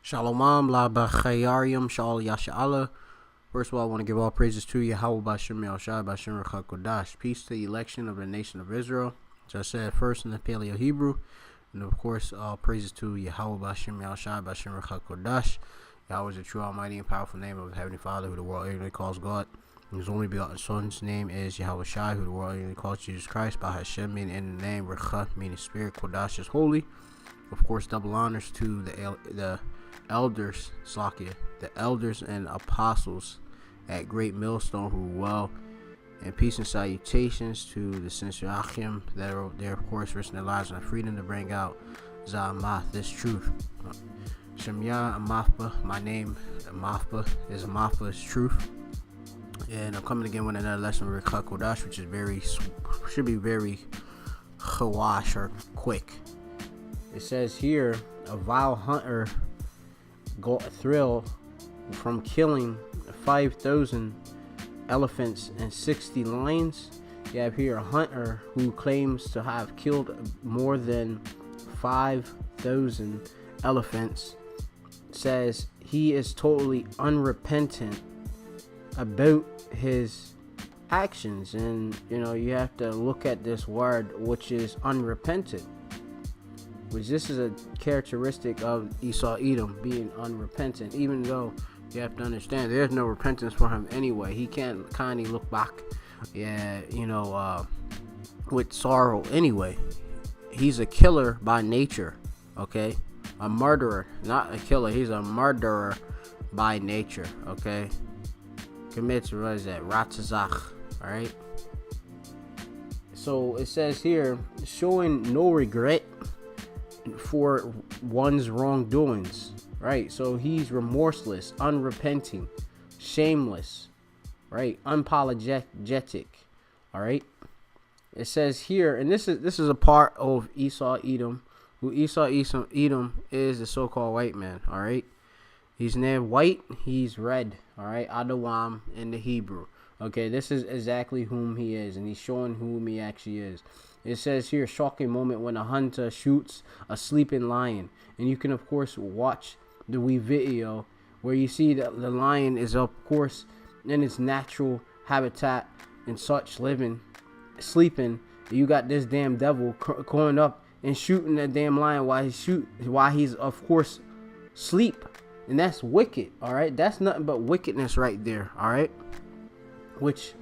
Shalom, la b'chayarium, shal yasha'Allah. First of all, I want to give all praises to Yahweh Bashem Yahushua Bashem Kodash. Peace to the election of the nation of Israel. As I said first in the Paleo Hebrew. And of course, all praises to Yahweh Bashem Yahushua Bashem Kodash. Yahweh is the true, almighty, and powerful name of the Heavenly Father, who the world ignorantly calls God. And his only begotten Son's name is Yahweh Shai, who the world ignorantly calls Jesus Christ. By Hashem, meaning in the name, Recha, meaning spirit, Kodash is holy. Of course, double honors to the elders, Slakia, the elders and apostles at Great Millstone who well, and peace and salutations to the sincere Achim that are there, of course, risking their lives and freedom to bring out Zamath, this truth. Shemya Amafba, my name, Amafba is truth. And I'm coming again with another lesson of Rikha Kodash, which is should be very chawash or quick. It says here, a vile hunter got a thrill from killing 5,000 elephants and 60 lions. You have here a hunter who claims to have killed more than 5,000 elephants. Says he is totally unrepentant about his actions, and you have to look at this word, which is unrepentant, which this is a characteristic of Esau Edom, being unrepentant, even though you have to understand there's no repentance for him anyway. He can't kind of look back, with sorrow anyway. He's a killer by nature, okay? A murderer, not a killer. He's a murderer by nature, okay? Commits, what is that? Ratzazach, all right? So it says here, showing no regret for one's wrongdoings, right? So he's remorseless, unrepenting, shameless, right? Unapologetic, all right? It says here, and this is a part of Esau Edom, who Esau Edom is the so-called white man, all right? He's neither white, he's red, all right? Adawam in the Hebrew. Okay, this is exactly whom he is, and he's showing whom he actually is. It says here, shocking moment when a hunter shoots a sleeping lion. And you can, of course, watch the wee video where you see that the lion is, of course, in its natural habitat and such, sleeping. You got this damn devil going up and shooting that damn lion while he's, of course, sleep. And that's wicked, all right? That's nothing but wickedness right there, all right? Which,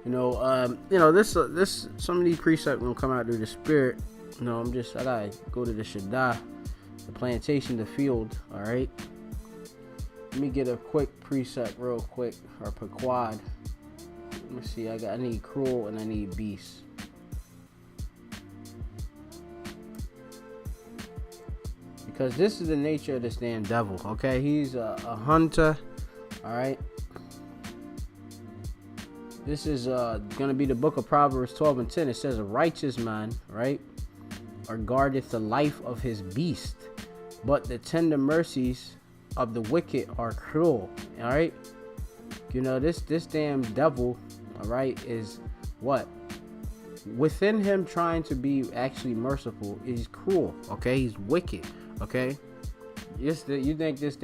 this some of these precepts gonna come out through the spirit. I gotta go to the Shaddai, the plantation, the field, all right? Let me get a quick precept real quick, or Pequod. Let me see, I need cruel and I need beast. Because this is the nature of this damn devil, okay? He's a hunter, all right? This is going to be the book of Proverbs 12 and 10. It says, a righteous man, right, guardeth the life of his beast, but the tender mercies of the wicked are cruel, all right? This damn devil, all right, is what? Within him trying to be actually merciful is cruel, okay? He's wicked, okay? You think this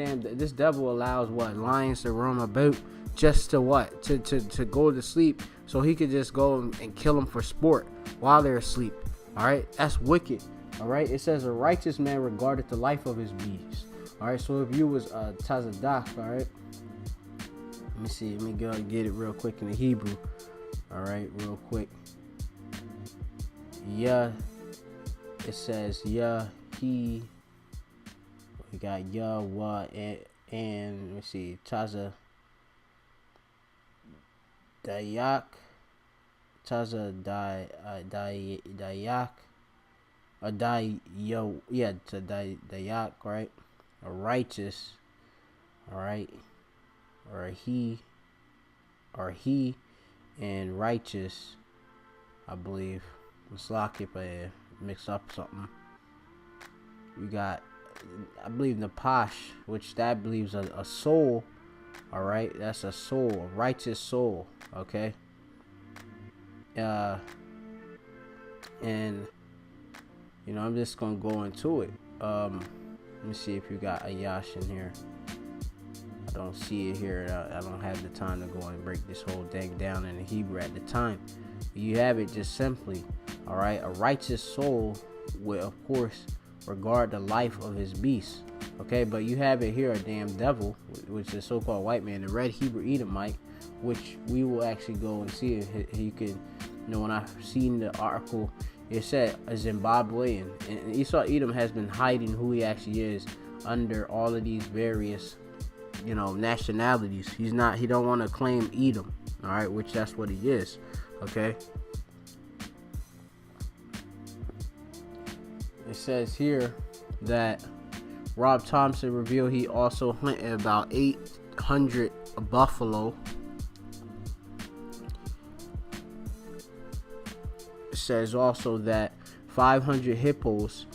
devil allows what? Lions to roam about just to what? To go to sleep so he could just go and kill them for sport while they're asleep. All right, that's wicked. All right, it says a righteous man regarded the life of his beast. All right, so if you was Tazadak, all right, let me see, let me go and get it real quick in the Hebrew. All right, real quick. Yeah, it says he. We got Yahweh and let me see, Taza Dayak, Dayak, Dayak, right? A righteous, all right, or he, and righteous, I believe. Let's lock it, but mix up something. You got, I believe, Napash, which that believes a soul. All right, that's a soul, a righteous soul. Okay. And I'm just gonna go into it. Let me see if you got Ayash in here. I don't see it here. I don't have the time to go and break this whole thing down in the Hebrew at the time. You have it just simply, all right? A righteous soul will, of course, regard the life of his beast. Okay, but you have it here, a damn devil, which is so-called white man, the red Hebrew Edomite, which we will actually go and see if he could, you know, when I've seen the article, it said a Zimbabwean, and Esau Edom has been hiding who he actually is under all of these various, you know, nationalities. He don't want to claim Edom, all right, which that's what he is, okay. It says here that Rob Thompson revealed he also hunted about 800 buffalo. It says also that 500 hippos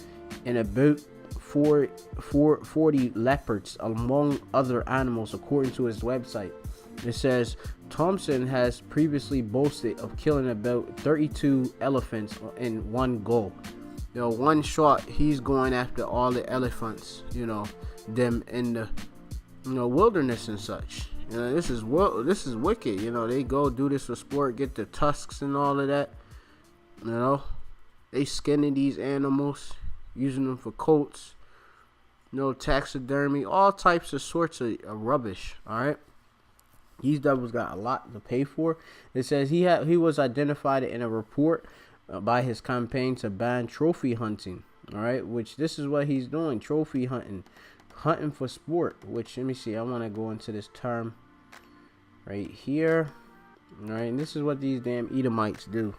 and about 40 leopards, among other animals, according to his website. It says Thompson has previously boasted of killing about 32 elephants in one go. You know, one shot, he's going after all the elephants, you know, them in the, you know, wilderness and such. You know, this is wicked. You know, they go do this for sport, get the tusks and all of that. You know, they skinning these animals, using them for coats. You know, taxidermy, all types of sorts of rubbish. All right, these devils got a lot to pay for. It says he was identified in a report by his campaign to ban trophy hunting, all right, which this is what he's doing, trophy hunting for sport, which, let me see, I want to go into this term right here, all right, and this is what these damn Edomites do.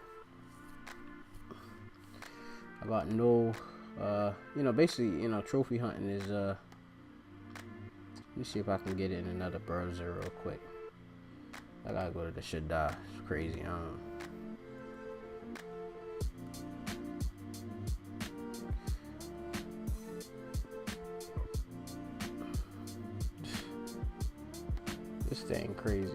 About no, you know, basically, you know, trophy hunting is, let me see if I can get it in another browser real quick. I gotta go to the Shaddai, it's crazy, I don't know. This thing crazy.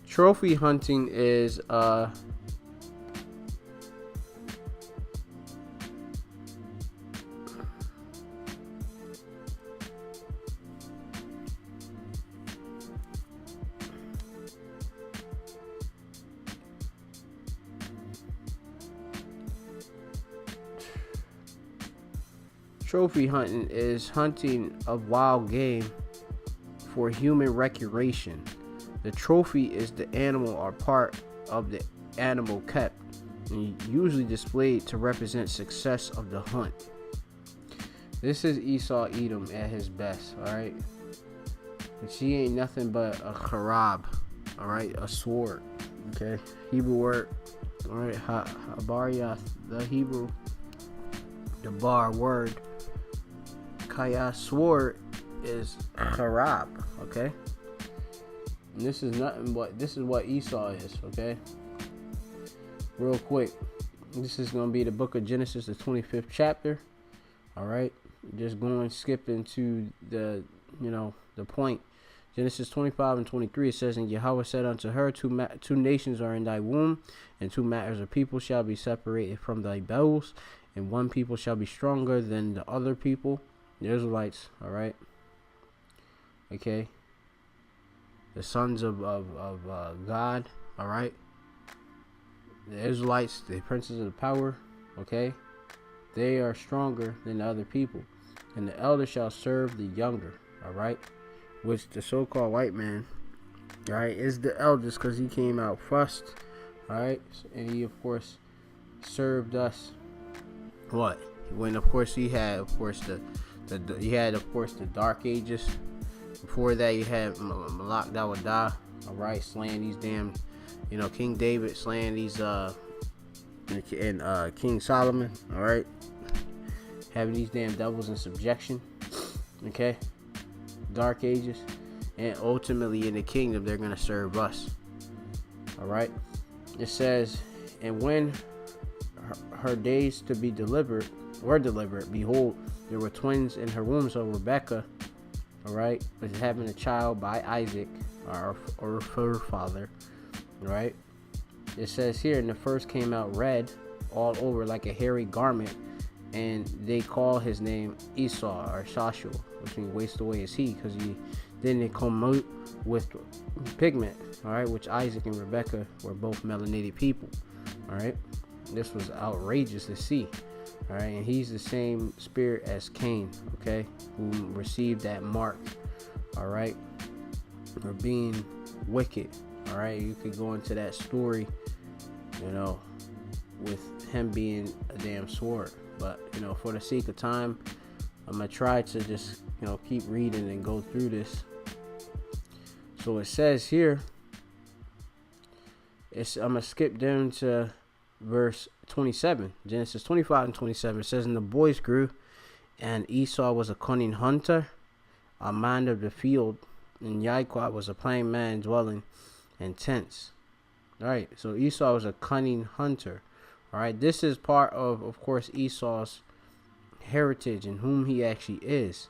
Trophy hunting is trophy hunting is hunting of wild game for human recreation. The trophy is the animal or part of the animal kept, and usually displayed to represent success of the hunt. This is Esau Edom at his best, alright? And she ain't nothing but a charab, alright? A sword, okay? Hebrew word, alright? Habariath, the Hebrew, the bar word. Kaya sword is charab, okay? And this is nothing but, this is what Esau is, okay? Real quick, this is going to be the book of Genesis, the 25th chapter, all right? Just going, skipping to the, you know, the point. Genesis 25 and 23, it says, and Yahweh said unto her, two nations are in thy womb, and two matters of people shall be separated from thy bowels, and one people shall be stronger than the other people. The Israelites, all right? Okay? The sons of God, all right? The Israelites, the princes of the power, okay? They are stronger than the other people. And the elder shall serve the younger, all right? Which the so-called white man, all right, is the eldest because he came out first, all right? And he, of course, served us. What? When, of course, he had, of course, the Dark Ages. Before that, you had Malak Dawadah, all right, slaying these damn, you know, King David slaying these, and King Solomon, all right, having these damn devils in subjection, okay, Dark Ages, and ultimately in the kingdom, they're going to serve us, all right. It says, and when her days to be were delivered, behold, there were twins in her womb, so Rebekah, all right, was having a child by Isaac, or her father, right? It says here, and the first came out red, all over like a hairy garment, and they call his name Esau or Shashua, which means waste away is he, because he didn't come out with pigment. All right, which Isaac and Rebekah were both melanated people. All right, this was outrageous to see. All right, and he's the same spirit as Cain, okay, who received that mark. All right, for being wicked. All right, you could go into that story, with him being a damn sword. But for the sake of time, I'm gonna try to just keep reading and go through this. So it says here, I'm gonna skip down to verse 27, Genesis 25 and 27. It says, and the boys grew, and Esau was a cunning hunter, a man of the field, and Yaakov was a plain man dwelling in tents. All right, so Esau was a cunning hunter. All right, this is part of course, Esau's heritage and whom he actually is,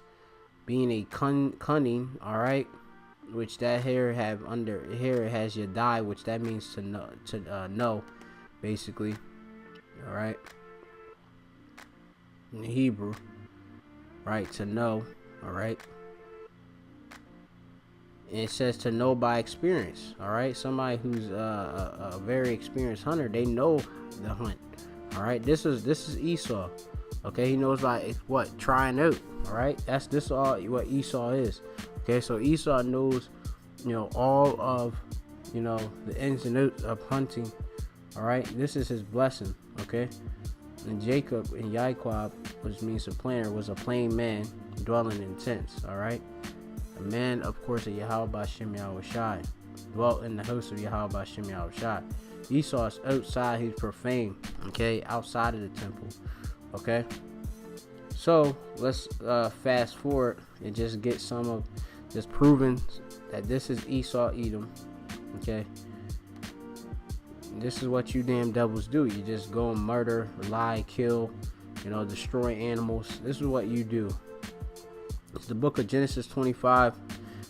being a cunning. All right, which that here have under here it has Yadai, which that means to know, basically. All right, in Hebrew, right, to know. All right, and it says to know by experience. All right, somebody who's a very experienced hunter, they know the hunt. All right, this is Esau. Okay, he knows by what trying out. All right, this all what Esau is. Okay, so Esau knows all of the ins and outs of hunting. All right, this is his blessing. Okay, and Jacob and Yaakov, which means supplanter, was a plain man dwelling in tents. All right, a man, of course, of Yahweh B'Shem Yahweh Shai, dwelt in the house of Yahweh B'Shem Yahweh Shai. Esau is outside, he's profane. Okay, outside of the temple. Okay, so let's fast forward and just get some of just proving that this is Esau Edom. Okay, this is what you damn devils do. You just go and murder, lie, kill, destroy animals. This is what you do. It's the book of Genesis 25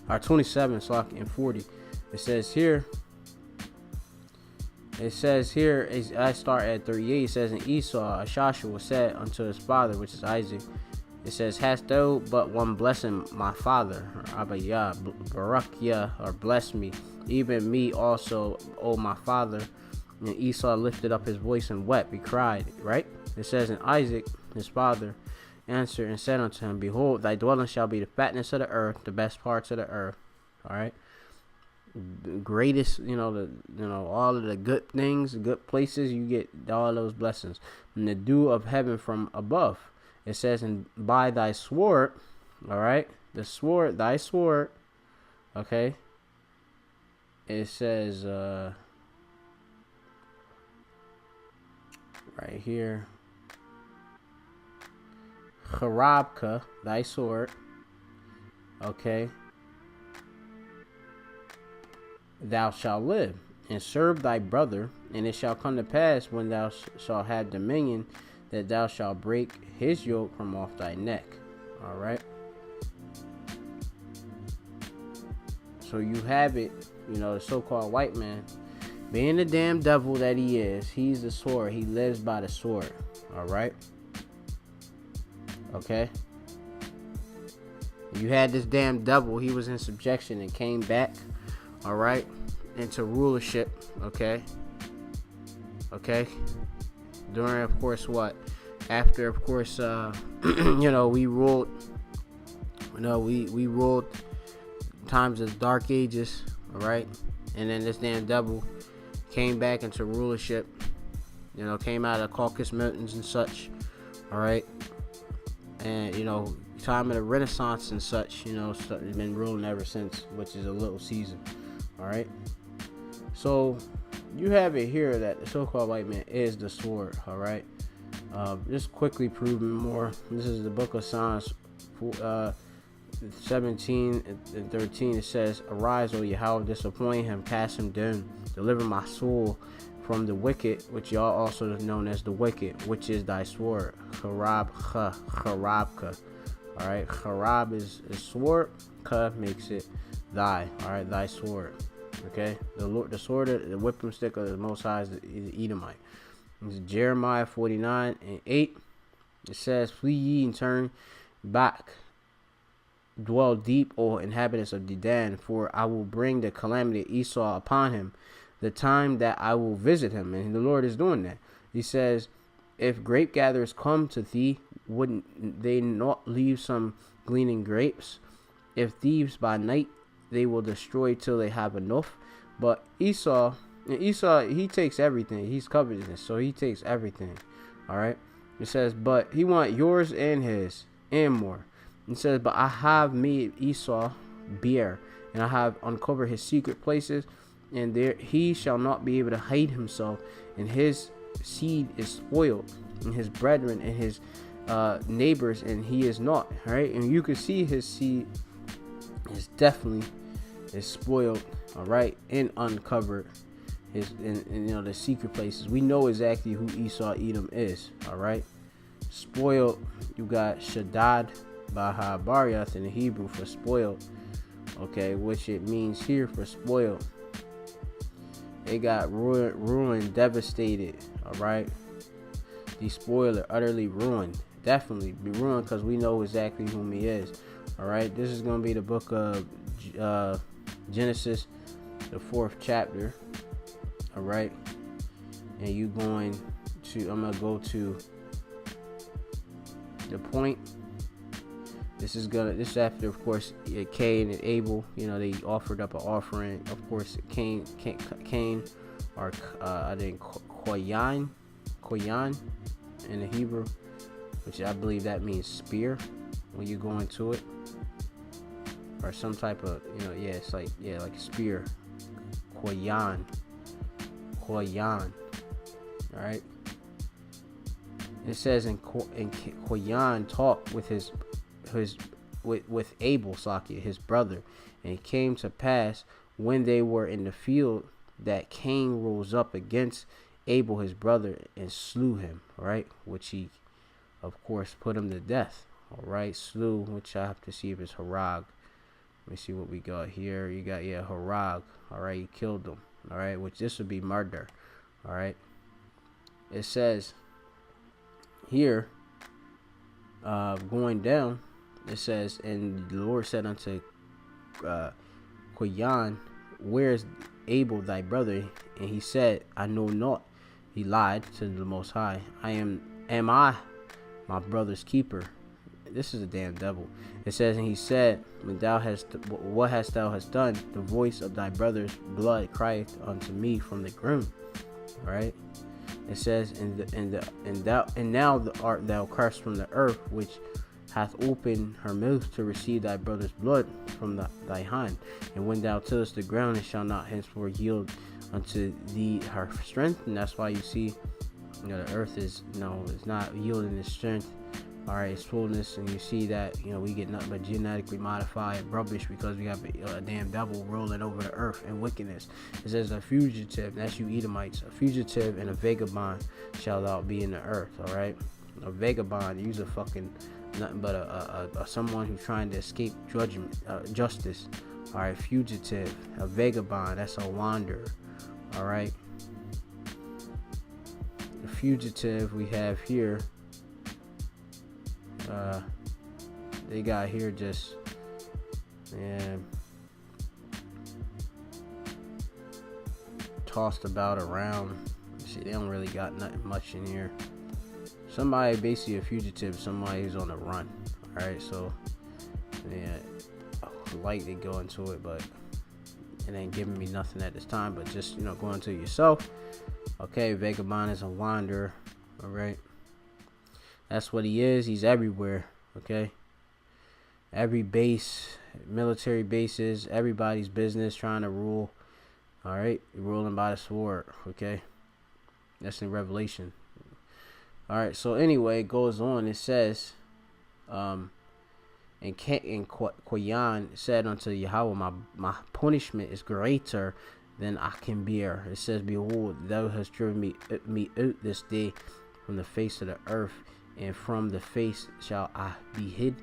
or 27 and 40. It says here, I start at 38. It says, and Esau, Shashua, said unto his father, which is Isaac, it says, hast thou but one blessing, my father, or Abayah, Barak Yah, or bless me, even me also, O my father. And Esau lifted up his voice and wept, he cried, right? It says, and Isaac, his father, answered and said unto him, behold, thy dwelling shall be the fatness of the earth, the best parts of the earth. All right, the greatest, all of the good things, the good places, you get all those blessings, and the dew of heaven from above. It says, and by thy sword, all right, the sword, thy sword. Okay, it says right here, Charabka, thy sword. Okay, thou shalt live and serve thy brother, and it shall come to pass when thou shalt have dominion, that thou shalt break his yoke from off thy neck. All right, so you have it, the so-called white man, being the damn devil that he is, he's the sword, he lives by the sword. All right, okay, you had this damn devil, he was in subjection and came back, all right, into rulership. Okay, during, of course, what after, of course, we ruled, we ruled times of dark ages. All right, and then this damn devil came back into rulership, came out of the Caucasus Mountains and such. All right, and time of the Renaissance and such, it's been ruling ever since, which is a little season. All right, so you have it here that the so-called white man is the sword. All right, just quickly proving more. This is the book of Psalms 17 and 13. It says, arise, O Yahweh, disappoint him, cast him down, deliver my soul from the wicked, which y'all also is known as the wicked, which is thy sword. Charabka. All right, Charab is sword, Ka makes it thy. All right, thy sword. Okay, the sword, the whipping stick of the Most High is the Edomite. This is Jeremiah 49:8. It says, "Flee ye and turn back. Dwell deep, O inhabitants of Dedan, for I will bring the calamity of Esau upon him, the time that I will visit him." And the Lord is doing that. He says, "If grape gatherers come to thee, wouldn't they not leave some gleaning grapes? If thieves by night, they will destroy till they have enough." But Esau, he takes everything. He's covetous, so he takes everything. All right. It says, "But he want yours and his and more." It says, "But I have made Esau bare, and I have uncovered his secret places, and there he shall not be able to hide himself, and his seed is spoiled, and his brethren and his neighbors, and he is not." Right, and you can see his seed is definitely is spoiled. All right, and uncovered his in the secret places. We know exactly who Esau Edom is. All right, spoiled. You got Shaddad Bahabariath in the Hebrew for spoiled. Okay, which it means here for spoiled. They got ruined, devastated. All right, despoiled, utterly ruined. Definitely be ruined because we know exactly whom he is. All right, this is going to be the book of Genesis, the 4th chapter. All right, and I'm going to go to the point. This is after, of course, Cain and Abel. They offered up an offering. Of course, Cain, or I think Koyan in the Hebrew, which I believe that means spear when you go into it, or some type of it's like a spear. Koyan. All right. It says in Koyan talked with with Abel, his brother, and it came to pass when they were in the field that Cain rose up against Abel his brother and slew him. Right, which he, of course, put him to death. All right, slew, which I have to see if it's Harag. Let me see what we got here. You got Harag. All right, he killed him. All right, which this would be murder. All right, it says here, going down, it says, "And the Lord said unto Koyan, where is Abel thy brother? And he said, I know not." He lied to the Most High. Am I my brother's keeper?" This is a damn devil. It says, "And he said, what hast thou done? The voice of thy brother's blood crieth unto me from the ground." All right. It says, and now art thou cursed from the earth, which hath opened her mouth to receive thy brother's blood from thy hand. And when thou tillest the ground, it shall not henceforth yield unto thee her strength." And that's why you see, the earth is, it's not yielding its strength. All right, its fullness, and you see that we get nothing but genetically modified rubbish because we have a damn devil rolling over the earth and wickedness. It says, "A fugitive," that's you Edomites, "a fugitive and a vagabond shall thou be in the earth." All right, a vagabond, you's a fucking nothing but a someone who's trying to escape justice. All right, fugitive, a vagabond, that's a wanderer. All right, the fugitive we have here. They got here just tossed about around. See, they don't really got nothing much in here. Somebody basically a fugitive, somebody who's on the run. All right, so light to go into it, but it ain't giving me nothing at this time. But just go into it yourself. Okay, vagabond is a wanderer. All right. That's what he is. He's everywhere. Okay. Every base, military bases, everybody's business, trying to rule. All right. Ruling by the sword. Okay. That's in Revelation. All right. So anyway, it goes on. It says, and Koyan said unto Yahweh, my punishment is greater than I can bear. It says, behold, thou hast driven me out this day from the face of the earth, and from the face shall I be hid,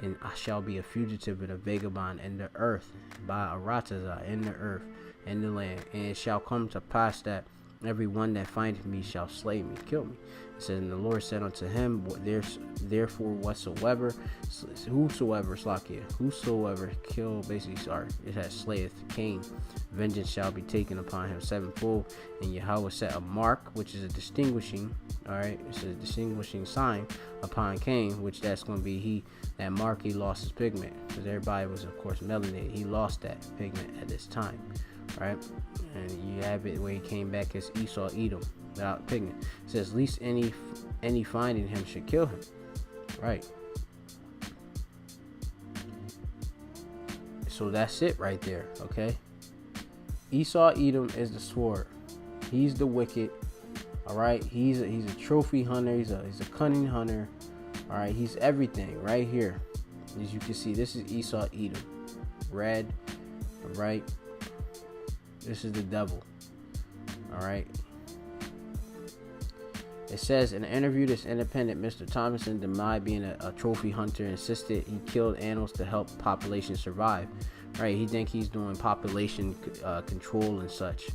and I shall be a fugitive and a vagabond in the earth, by Aratazah, in the earth, in the land. And it shall come to pass that Every one that findeth me shall slay me, kill me. It says, and the Lord said unto him, therefore whosoever kill, basically, sorry, it has slayeth Cain, vengeance shall be taken upon him sevenfold. And Yahweh set a mark, which is a distinguishing, all right, it's a distinguishing sign upon Cain, which that's going to be that mark, he lost his pigment, because everybody was, of course, melanated. He lost that pigment at this time, right? And you have it where he came back as Esau Edom without pigment. It says, least any finding him should kill him, right? So that's it right there, okay? Esau Edom is the sword. He's the wicked, all right? He's a trophy hunter. He's a cunning hunter, all right? He's everything right here. As you can see, this is Esau Edom, red, all right? This is the devil, all right? It says, in an interview, this independent Mr. Thompson denied being a trophy hunter, insisted he killed animals to help population survive. Right? He think he's doing population control and such.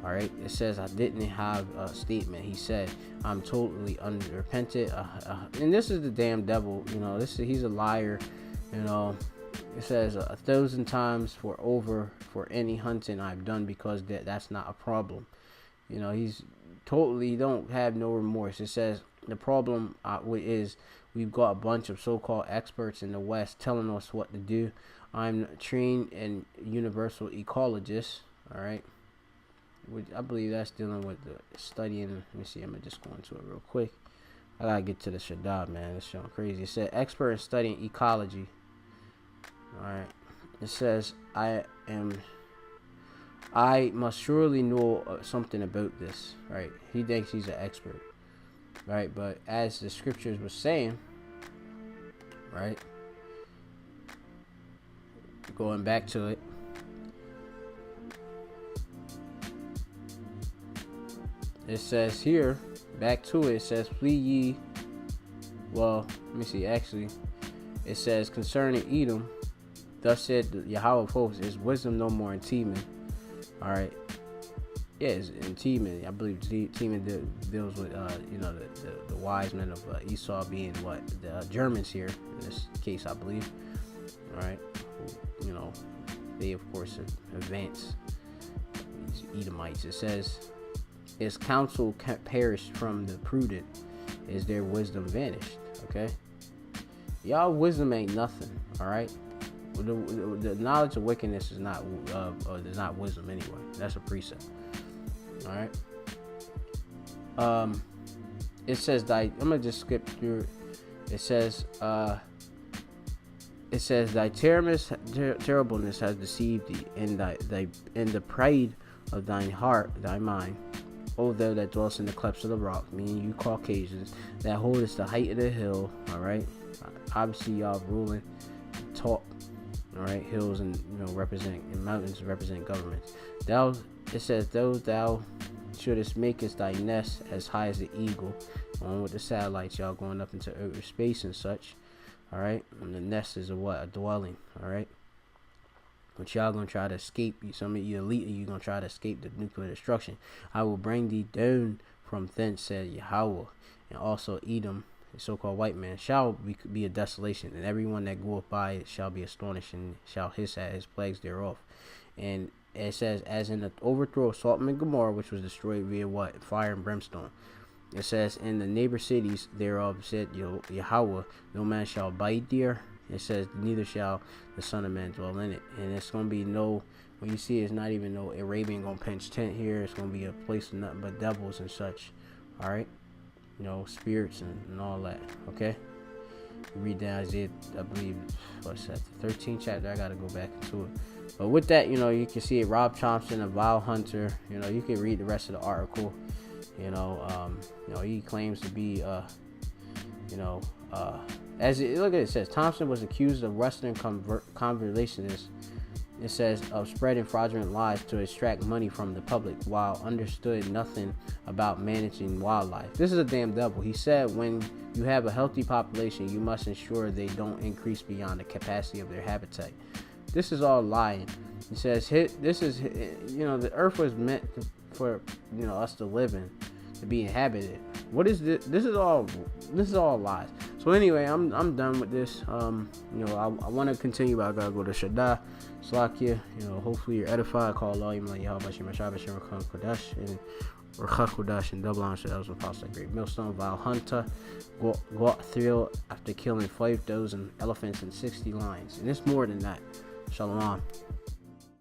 All right. It says, I didn't have a statement. He said, I'm totally unrepentant. And this is the damn devil. You know, he's a liar. You know, it says 1,000 times for any hunting I've done, because that's not a problem. You know, he's totally don't have no remorse. It says the problem is we've got a bunch of so-called experts in the West telling us what to do. I'm trained and universal ecologist, all right? I believe that's dealing with the studying. Let me see. I'm gonna just go into it real quick. I gotta get to the Shaddad, man. It's showing crazy. It said expert in studying ecology. All right. It says I must surely know something about this, right? He thinks he's an expert, right? But as the scriptures were saying, right? Going back to it, it says here, back to it, it says, flee ye. Well, let me see, actually, it says, concerning Edom, thus said Yahweh of hosts, is wisdom no more in Teman. All right. Yeah, it's in Teman. I believe Teman deals with, the wise men of Esau being what? The Germans here, in this case, I believe. All right. You know, they, of course, advance these Edomites. It says, his counsel perished from the prudent, is their wisdom vanished. Okay? Y'all wisdom ain't nothing. All right? The knowledge of wickedness is not wisdom anyway. That's a precept. All right. It says I'm gonna just skip through. It says thy terribleness has deceived thee, and the pride of thine heart, thy mind, O thou that dwellest in the clefts of the rock, meaning you Caucasians, that holdest the height of the hill. All right. Obviously, y'all ruling top. All right, hills and mountains represent governments. It says, though thou shouldest makest thy nest as high as the eagle, on with the satellites, y'all going up into outer space and such. All right, and the nest is a dwelling. All right, but y'all gonna try to escape. Some of you elite, you gonna try to escape the nuclear destruction. I will bring thee down from thence, said Yahweh, and also Edom, the so-called white man, shall be a desolation, and everyone that goeth by it shall be astonished, and shall hiss at his plagues thereof. And it says, as in the overthrow of Sodom and Gomorrah, which was destroyed via what? Fire and brimstone. It says, in the neighbor cities thereof, said Yahweh, no man shall bite there. It says, neither shall the Son of Man dwell in it. And it's going to be when you see it's not even no Arabian going to pinch tent here. It's going to be a place of nothing but devils and such. All right. Spirits and all that. Okay. You read that Isaiah, I believe, what's that, the 13th chapter. I got to go back into it. But with that, you can see it. Rob Thompson, a vile hunter. You can read the rest of the article. He claims to be, look at it says, Thompson was accused of Western conversationalists. It says, of spreading fraudulent lies to extract money from the public while understood nothing about managing wildlife. This is a damn devil. He said, when you have a healthy population, you must ensure they don't increase beyond the capacity of their habitat. This is all lying. He says, the earth was meant for us to live in, to be inhabited. What is this? This is all lies. So anyway, I'm done with this. I want to continue, but I gotta go to Shaddai, Slakia. Hopefully you're edified. Call Allah, Yahweh Kodash, and Kodash, and double honor to those apostles like Great Millstone, Vile Hunter, Gwat Thrill after killing 5,000 elephants and 60 lions, and it's more than that. Shalom.